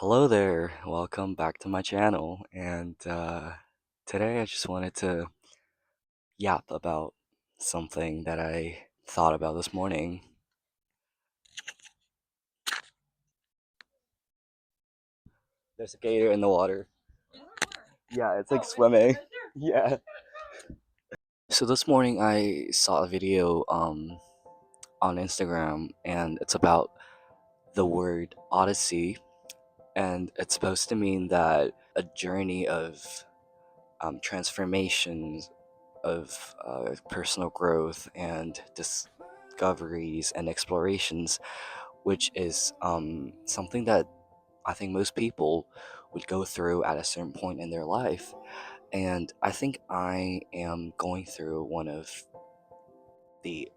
Hello there, welcome back to my channel. And today I just wanted to yap about something that I thought about this morning. There's a gator in the water. Yeah, it's like swimming. Yeah. So this morning I saw a video on Instagram, and it's about the word Odyssey, and it's supposed to mean that a journey of transformations of personal growth and discoveries and explorations, which is something that I think most people would go through at a certain point in their life. And I think I am going through the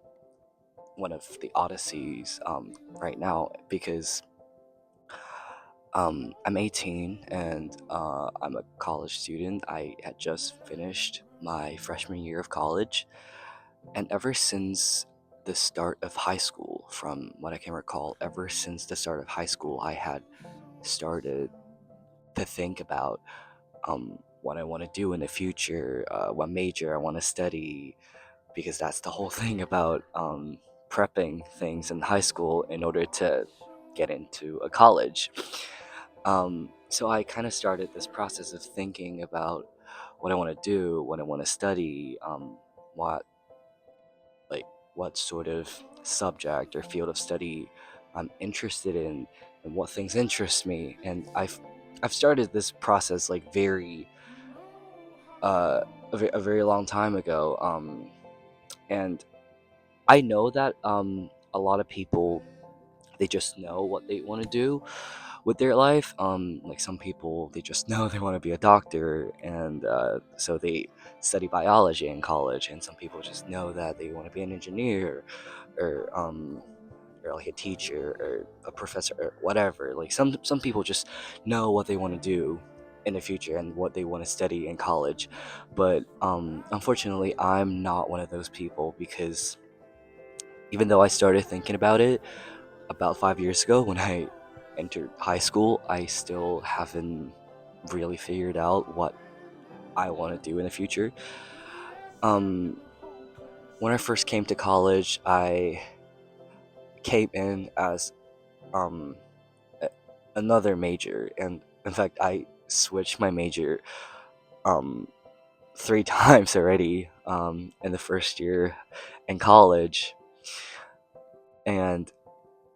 one of the odysseys right now because I'm 18 and I'm a college student. I had just finished my freshman year of college. And ever since the start of high school, from what I can recall, ever since the start of high school, I had started to think about what I want to do in the future, what major I want to study, because that's the whole thing about prepping things in high school in order to get into a college. So I kind of started this process of thinking about what I want to do, what I want to study, what like what sort of subject or field of study I'm interested in, and what things interest me. And I've started this process like uh a very long time ago. And I know that a lot of people, they just know what they want to do with their life. Like some people, they just know they want to be a doctor, and so they study biology in college. And some people just know that they want to be an engineer, or like a teacher or a professor or whatever. Like some people just know what they want to do in the future and what they want to study in college. But unfortunately, I'm not one of those people, because even though I started thinking about it about 5 years ago when I entered high school, I still haven't really figured out what I want to do in the future. Um, when I first came to college, I came in as um, a- another major, and in fact, I switched my major um, three times already in the first year in college, and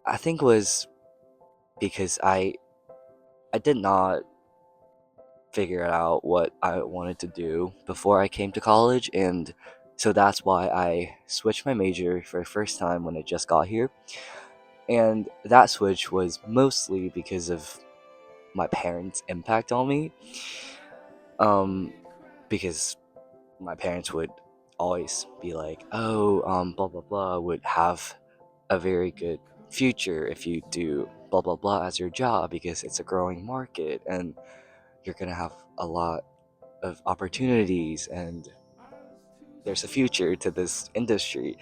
I think it was because I did not figure out what I wanted to do before I came to college, and so that's why I switched my major for the first time when I just got here. And that switch was mostly because of my parents' impact on me. Um, because my parents would always be like, "Oh, blah blah blah would have a very good future if you do blah blah blah as your job, because it's a growing market and you're gonna have a lot of opportunities, and there's a future to this industry."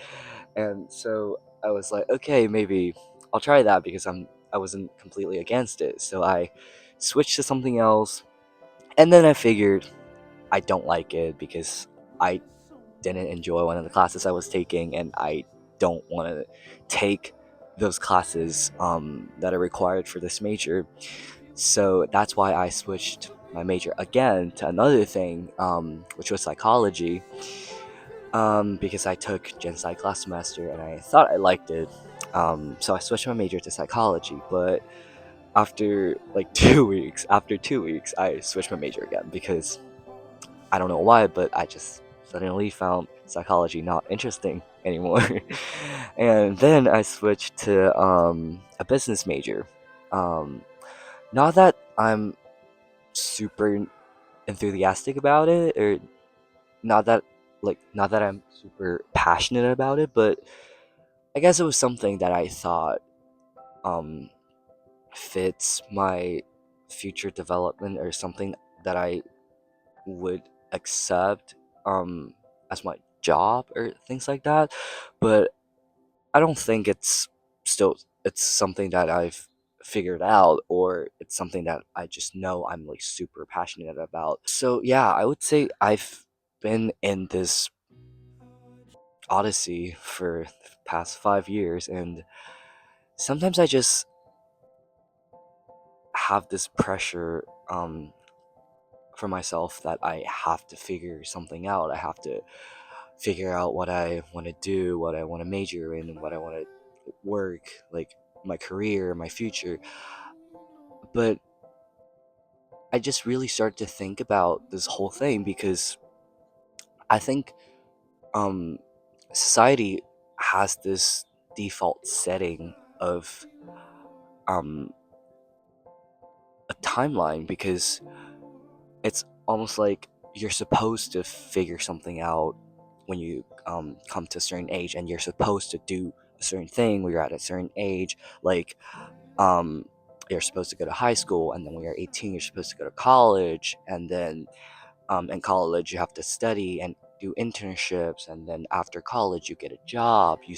And so I was like, okay, maybe I'll try that, because I wasn't completely against it. So I switched to something else, and then I figured I don't like it because I didn't enjoy one of the classes I was taking, and I don't want to take those classes that are required for this major. So that's why I switched my major again to another thing, which was psychology, because I took Gen Psych last semester and I thought I liked it. So I switched my major to psychology, but after like 2 weeks, I switched my major again because I don't know why, but I just suddenly found psychology not interesting anymore. And then I switched to a business major. Um, Not that I'm super enthusiastic about it, or not that not that I'm super passionate about it, but I guess it was something that I thought um fits my future development, or something that I would accept as my job or things like that. But I don't think it's something that I've figured out, or it's something that I just know I'm like super passionate about. So yeah, I would say I've been in this odyssey for the past 5 years, and sometimes I just have this pressure for myself that I have to figure something out. I have to figure out what I want to do, what I want to major in, and what I want to work, like my career, my future. But I just really started to think about this whole thing because I think um, society has this default setting of um, a timeline, because it's almost like you're supposed to figure something out when you come to a certain age, and you're supposed to do a certain thing when you're at a certain age. Like, um, you're supposed to go to high school, and then when you're 18, you're supposed to go to college, and then in college you have to study and do internships, and then after college you get a job, you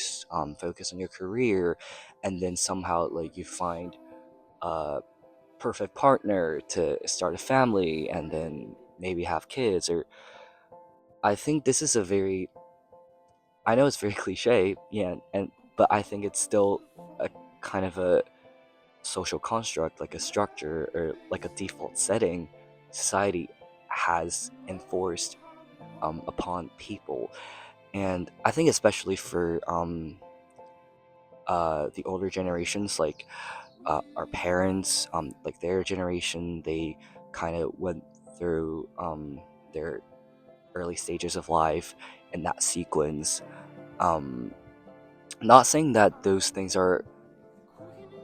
focus on your career, and then somehow like you find a perfect partner to start a family, and then maybe have kids. Or I think this is a very, I know it's very cliche, yeah, and but I think it's still a kind of a social construct, like a structure or like a default setting society has enforced upon people. And I think especially for the older generations, like our parents, like their generation, they kind of went through their early stages of life in that sequence. Um, Not saying that those things are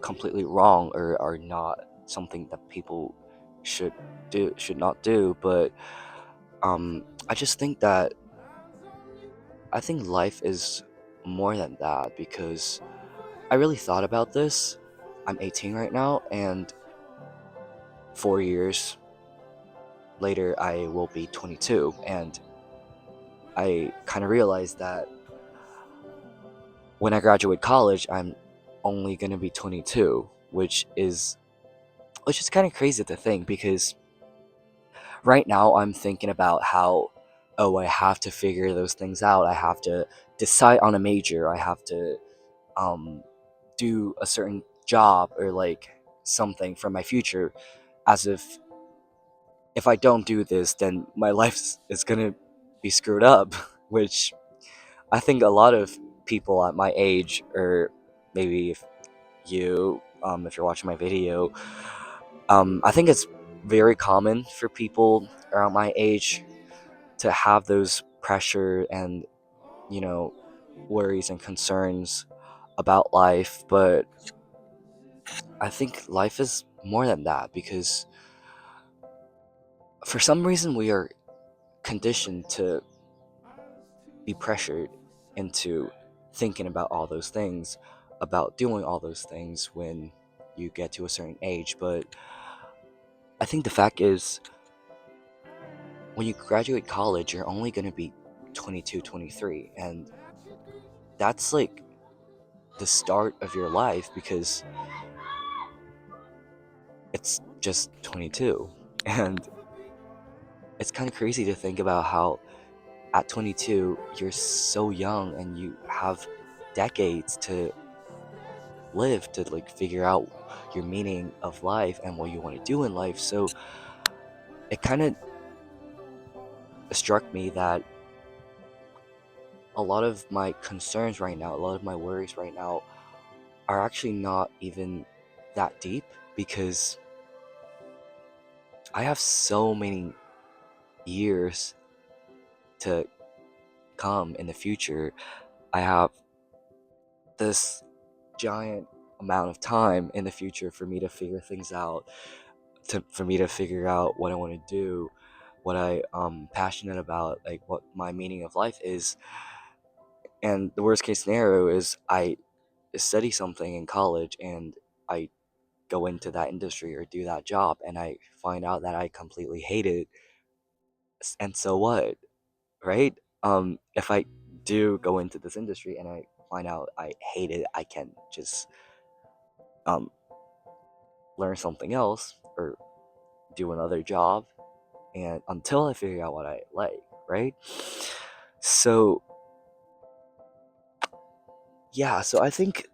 completely wrong or are not something that people should should not do, but I just think that I think life is more than that, because I really thought about this. I'm 18 right now, and 4 years later I will be 22, and I kind of realized that when I graduate college, I'm only gonna be 22, which is kind of crazy to think, because right now I'm thinking about how, oh, I have to figure those things out. I have to decide on a major. I have to um, do a certain job or like something for my future, as if I don't do this, then my life is gonna be screwed up. Which I think a lot of people at my age, or maybe if if you're watching my video, I think it's very common for people around my age to have those pressure and, you know, worries and concerns about life. But I think life is more than that, because for some reason we are conditioned to be pressured into thinking about all those things, about doing all those things when you get to a certain age. But I think the fact is, when you graduate college, you're only going to be 22, 23, and that's like the start of your life, because it's just 22. And it's kind of crazy to think about how at 22 you're so young and you have decades to live to like figure out your meaning of life and what you want to do in life. So it kind of struck me that a lot of my concerns right now, a lot of my worries right now, are actually not even that deep, because I have so many years to come in the future. I have this giant amount of time in the future for me to figure things out, for me to figure out what I want to do, what I'm passionate about, like what my meaning of life is. And the worst case scenario is I study something in college and I go into that industry or do that job, and I find out that I completely hate it. And so what, right? If I do go into this industry and I find out I hate it, I can just um learn something else or do another job, and until I figure out what I like, right? So yeah, so I think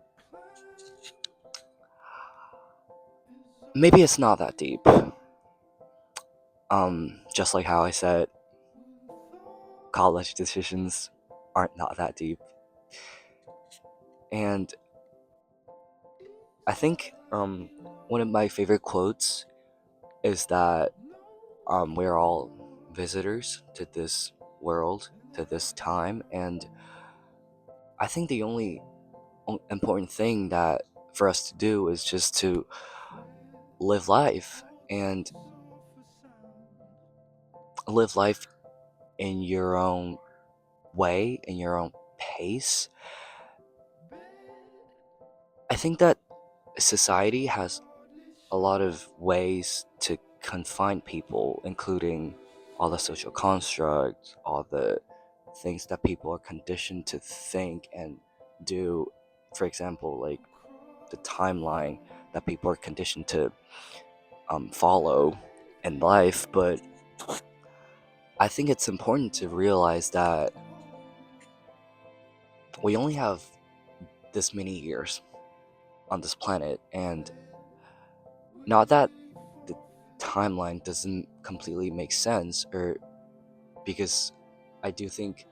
maybe it's not that deep. Just like how I said, college decisions aren't not that deep. And I think one of my favorite quotes is that we're all visitors to this world, to this time, and I think the only important thing that for us to do is just to live life and live life in your own way, in your own pace. I think that society has a lot of ways to confine people, including all the social constructs, all the things that people are conditioned to think and do. For example, like the timeline that people are conditioned to follow in life. But I think it's important to realize that we only have this many years on this planet, and not that the timeline doesn't completely make sense, or because I do think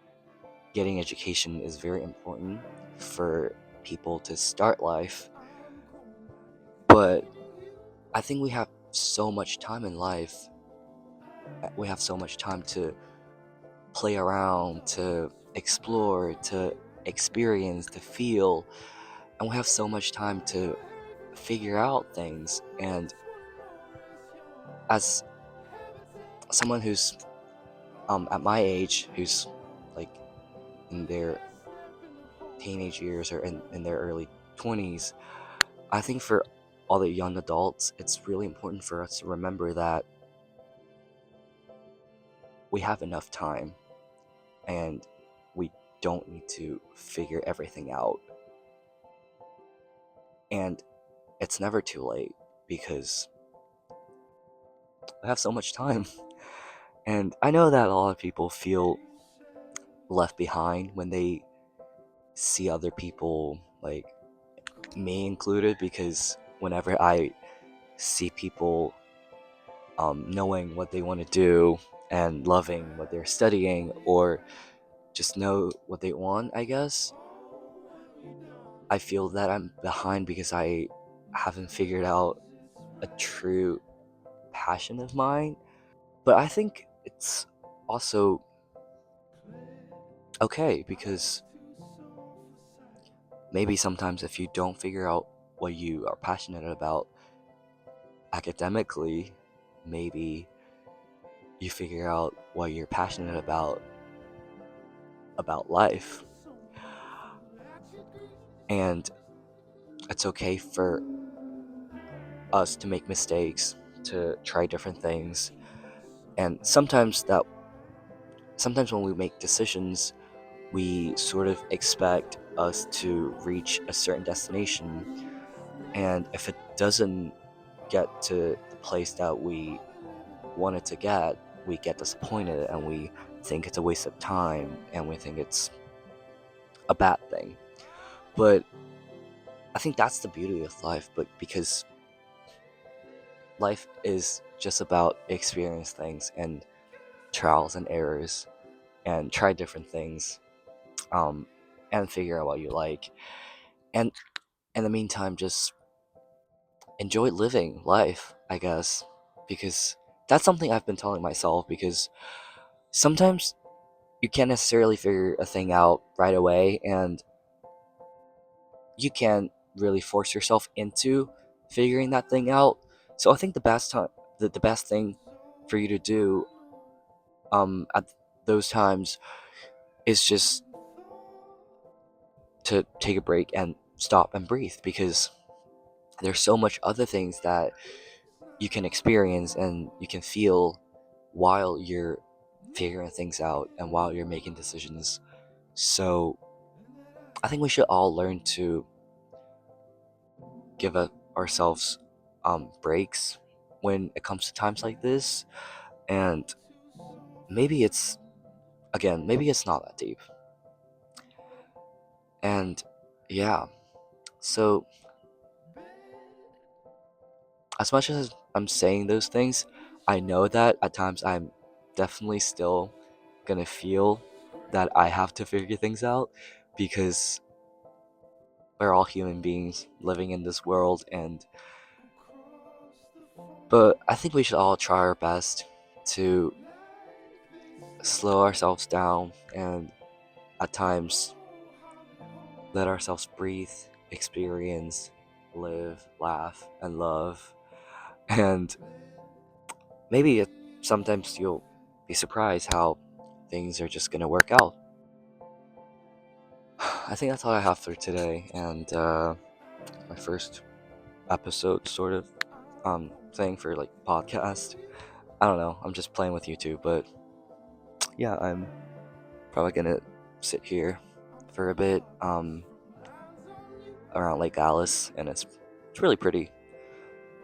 getting education is very important for people to start life, but I think we have so much time in life. We have so much time to play around, to explore, to experience, to feel, and we have so much time to figure out things. And as someone who's at my age, who's like in their teenage years or in their early 20s, I think for all the young adults, it's really important for us to remember that we have enough time and we don't need to figure everything out. And it's never too late because we have so much time. And I know that a lot of people feel left behind when they see other people, like me included, because whenever I see people knowing what they want to do and loving what they're studying, or just know what they want, I guess, I feel that I'm behind because I haven't figured out a true passion of mine. But I think it's also okay because maybe sometimes if you don't figure out what you are passionate about academically, maybe you figure out what you're passionate about life. And it's okay for us to make mistakes, to try different things. And sometimes when we make decisions, we sort of expect us to reach a certain destination, and if it doesn't get to the place that we wanted to get, we get disappointed and we think it's a waste of time and we think it's a bad thing. But I think that's the beauty of life, but because life is just about experience things and trials and errors and try different things, um, and figure out what you like. And in the meantime, just enjoy living life, I guess, because that's something I've been telling myself. Because sometimes you can't necessarily figure a thing out right away, and you can't really force yourself into figuring that thing out. So I think the best thing for you to do at those times is just to take a break and stop and breathe, because there's so much other things that you can experience and you can feel while you're figuring things out and while you're making decisions. So I think we should all learn to give ourselves breaks when it comes to times like this. And maybe it's, again, maybe it's not that deep. And yeah, so as much as I'm saying those things, I know that at times I'm definitely still gonna feel that I have to figure things out, because we're all human beings living in this world. And but I think we should all try our best to slow ourselves down and at times let ourselves breathe, experience, live, laugh, and love. And maybe sometimes you'll be surprised how things are just gonna work out. I think that's all I have for today, and my first episode sort of thing for like podcast. I don't know. I'm just playing with YouTube, but yeah, I'm probably gonna sit here for a bit around Lake Alice, and it's really pretty.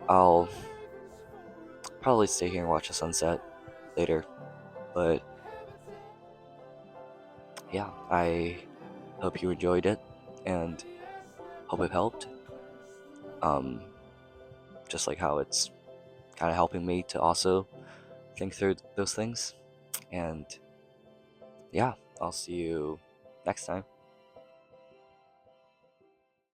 I'll probably stay here and watch the sunset later, but yeah, I hope you enjoyed it and hope it helped. Um, just like how it's kind of helping me to also think through those things. And yeah, I'll see you next time.